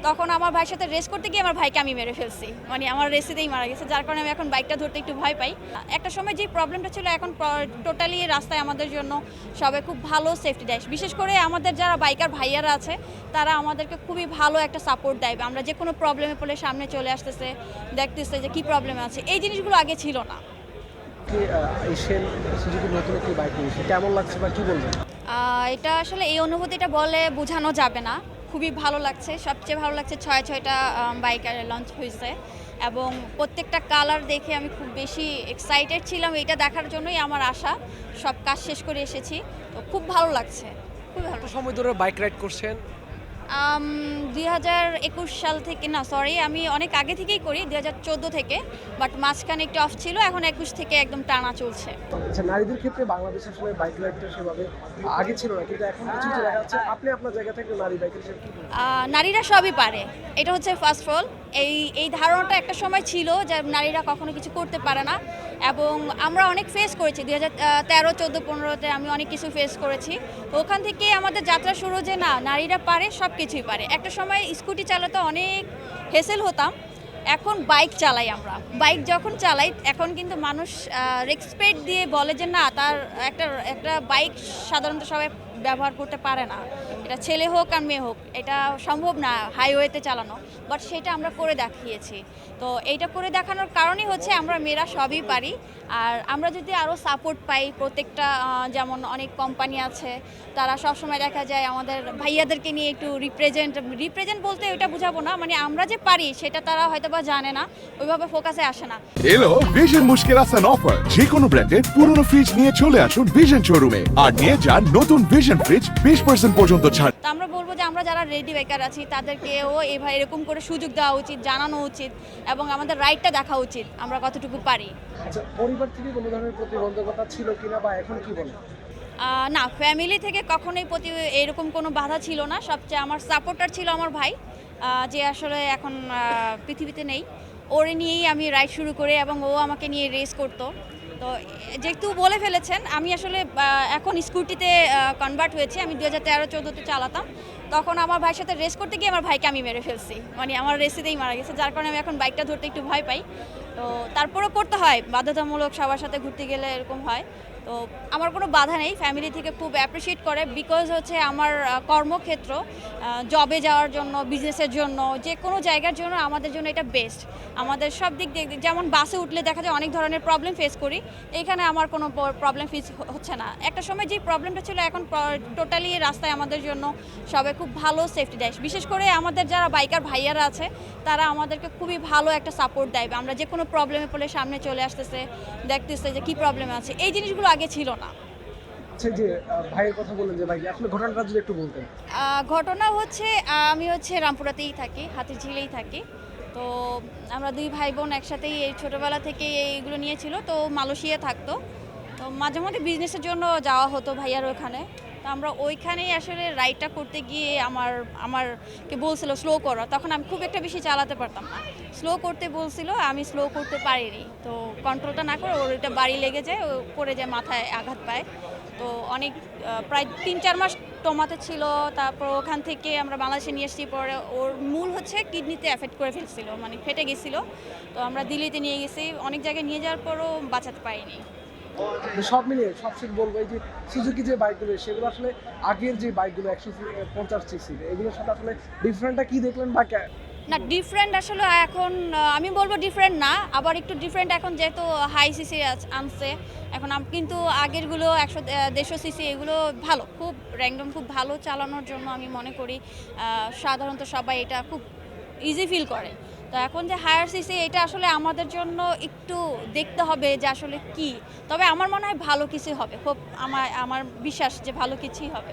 তখন আমার ভাইয়ের সাথে রেস করতে গিয়ে আমার ভাইকে আমি মেরে ফেলছি, মানে আমার রেসেতেই মারা গেছে, যার কারণে আমি এখন বাইকটা ধরতে একটু ভয় পাই। একটা সময় যে প্রবলেমটা ছিল এখন টোটালি রাস্তায় আমাদের জন্য সবাই খুব ভালো সেফটি দেয়, বিশেষ করে আমাদের যারা বাইকার ভাইয়ারা আছে তারা আমাদেরকে খুবই ভালো একটা সাপোর্ট দেয়। আমরা যে কোনো প্রবলেমে পড়লে সামনে চলে আসতেছে, দেখতেছে যে কী প্রবলেম আছে, এই জিনিসগুলো আগে ছিল না। এশিয়ান সুজুকি নতুন একটি বাইক নিয়েছে, কেমন লাগছে বা কি বলবেন? এটা আসলে এই অনুভূতিটা বলে বোঝানো যাবে না, খুবই ভালো লাগছে। সবচেয়ে ভালো লাগছে ছয়টা বাইক লঞ্চ হয়েছে এবং প্রত্যেকটা কালার দেখে আমি খুব বেশি এক্সাইটেড ছিলাম। এটা দেখার জন্যই আমার আশা, সব কাজ শেষ করে এসেছি, তো খুব ভালো লাগছে, খুব ভালো। কত সময় ধরে বাইক রাইড করছেন? 2021 সাল থেকে, না সরি, আমি অনেক আগে থেকেই করি, 2014 থেকে, বাট মাঝখানে একটু অফ ছিল, এখন 21 থেকে একদম টানা চলছে। আচ্ছা, নারীদের ক্ষেত্রে বাংলাদেশে আসলে বাইক রাইডটা সেভাবে আগে ছিল না, কিন্তু এখন কিছু কিছু দেখা যাচ্ছে। আপনি আপনার জায়গা থেকে নারী বাইকের সাথে কি বলবেন? নারীরা সবই পারে, এটা হচ্ছে ফার্স্ট অফ অল। এই ধারণাটা একটা সময় ছিল যে নারীরা কখনো কিছু করতে পারে না, এবং আমরা অনেক ফেস করেছি। 2013, 14, 15-তে আমি অনেক কিছু ফেস করেছি। তো ওখান থেকে আমাদের যাত্রা শুরু, যে না, নারীরা পারে, সব কিছুই পারে। একটা সময় স্কুটি চালাতে অনেক হেসেল হতাম, এখন বাইক চালাই। আমরা বাইক যখন চালাই এখন কিন্তু মানুষ রেসপেক্ট দিয়ে বলে যে না, তার একটা বাইক সাধারণত সবাই ব্যবহার করতে পারে না, এটা ছেলে হোক আর মেয়ে হোক, এটা সম্ভব না হাইওয়েতে চালানো, বাট সেটা আমরা করে দেখিয়েছি। তো এইটা করে দেখানোর কারণই হচ্ছে আমরা মেয়েরা সবই পারি। আর আমরা যদি আরও সাপোর্ট পাই, প্রত্যেকটা যেমন অনেক কোম্পানি আছে, তারা সবসময় দেখা যায় আমাদের ভাইয়াদেরকে নিয়ে একটু রিপ্রেজেন্ট বলতে ওইটা বুঝাবো না, মানে আমরা যে পারি সেটা তারা হয়তো বা জানে না, ওইভাবে ফোকাসে আসে না। এলো ভিশন মুশকিল আসান অফার, যে কোনো ব্র্যান্ডের পুরনো ফ্রিজ নিয়ে চলে আসুন ভিশন শোরুমে আর নিয়ে যান নতুন ভিশন ফ্রিজ 20% পর্যন্ত ছাড়। তো আমরা বলবো যে আমরা যারা রেডি বাইকার আছি তাদেরকেও এরকম করে সুযোগ দেওয়া উচিত, জানানো উচিত, এবং আমাদের রাইটটা দেখা উচিত আমরা কতটুকু পারি। আচ্ছা, পরিবার থেকে কোনো ধরনের প্রতিবন্ধকতা ছিল কিনা বা এখন কি বলে? না, ফ্যামিলি থেকে কখনোই এরকম কোনো বাধা ছিল না। সবচেয়ে আমার সাপোর্টার ছিল আমার ভাই, যে আসলে এখন পৃথিবীতে নেই। ওরে নিয়েই আমি রাইড শুরু করে, এবং ও আমাকে নিয়ে রেস করতো। তো যেহেতু বলে ফেলেছেন, আমি আসলে এখন স্কুটিতে কনভার্ট হয়েছি। আমি 2013-14-তে চালাতাম, তখন আমার ভাইয়ের সাথে রেস করতে গিয়ে আমার ভাইকে আমি মেরে ফেলছি, মানে আমার রেসেতেই মারা গেছে, যার কারণে আমি এখন বাইকটা ধরতে একটু ভয় পাই। তো তারপরেও করতে হয়, বাধ্যতামূলক, সবার সাথে ঘুরতে গেলে এরকম হয়। তো আমার কোনো বাধা নেই, ফ্যামিলি থেকে খুব অ্যাপ্রিসিয়েট করে, বিকজ হচ্ছে আমার কর্মক্ষেত্র, জবে যাওয়ার জন্য, বিজনেসের জন্য, যে কোনো জায়গার জন্য আমাদের জন্য এটা বেস্ট। আমাদের সব দিক দিয়ে, যেমন বাসে উঠলে দেখা যায় অনেক ধরনের প্রবলেম ফেস করি, এইখানে আমার কোনো প্রবলেম ফেস হচ্ছে না। একটা সময় যে প্রবলেমটা ছিল এখন টোটালি রাস্তায় আমাদের জন্য সবাই খুব ভালো সেফটি দেয়, বিশেষ করে আমাদের যারা বাইকার ভাইয়ারা আছে তারা আমাদেরকে খুবই ভালো একটা সাপোর্ট দেয়। আমরা যে কোনো প্রবলেমে পড়লে সামনে চলে আসতেছে, দেখতেছে যে কী প্রবলেম আছে, এই জিনিসগুলো আগে ছিল না। আচ্ছা, যে ভাইয়ের কথা বললেন, যে ভাই আসলে ঘটনাটা যদি একটু বলতেন। ঘটনা হচ্ছে, আমি হচ্ছে রামপুরাতেই থাকি, হাতিঝিলেই থাকি। তো আমরা দুই ভাই বোন একসাথেই এই ছোটোবেলা থেকে এইগুলো নিয়েছিল। তো মালয়েশিয়া থাকতো, তো মাঝে মধ্যে বিজনেসের জন্য যাওয়া হতো ভাইয়ার ওখানে। তো আমরা ওইখানেই আসলে রাইডটা করতে গিয়ে আমারকে বলছিল স্লো করো, তখন আমি খুব একটা বেশি চালাতে পারতাম না, স্লো করতে বলছিল, আমি স্লো করতে পারিনি। তো কন্ট্রোলটা না করে ওর এটা বাড়ি লেগে যায়, ও পড়ে যায়, মাথায় আঘাত পায়। তো অনেক প্রায় 3-4 মাস টমাতে ছিল। তারপর ওখান থেকে আমরা বাংলাদেশে নিয়ে এসেছি। পরে ওর মূল হচ্ছে কিডনিতে এফেক্ট করে ফেলছিল, মানে ফেটে গেছিলো। তো আমরা দিল্লিতে নিয়ে গেছি, অনেক জায়গায় নিয়ে যাওয়ার পরও বাঁচাতে পারিনি। সব মিলিয়ে সবশেষ বলবো, এই যে সুজুকি যে বাইকগুলো, সেগুলো আসলে আগের যে বাইকগুলো 150 সিসি, এগুলোর সাথে আসলে ডিফারেন্টটা কি দেখলেন বা না, ডিফারেন্ট আসলে এখন আমি বলবো ডিফারেন্ট না, আবার একটু ডিফারেন্ট এখন, যেহেতু হাই সিসি আনছে এখন। কিন্তু আগেরগুলো 100-150 সিসি, এগুলো ভালো, খুব র্যান্ডম, খুব ভালো চালানোর জন্য আমি মনে করি। সাধারণত সবাই এটা খুব ইজি ফিল করে। তো এখন যে হায়ার সিসি, এটা আসলে আমাদের জন্য একটু দেখতে হবে যে আসলে কি। তবে আমার মনে হয় ভালো কিছু হবে, খুব আমার বিশ্বাস যে ভালো কিছুই হবে।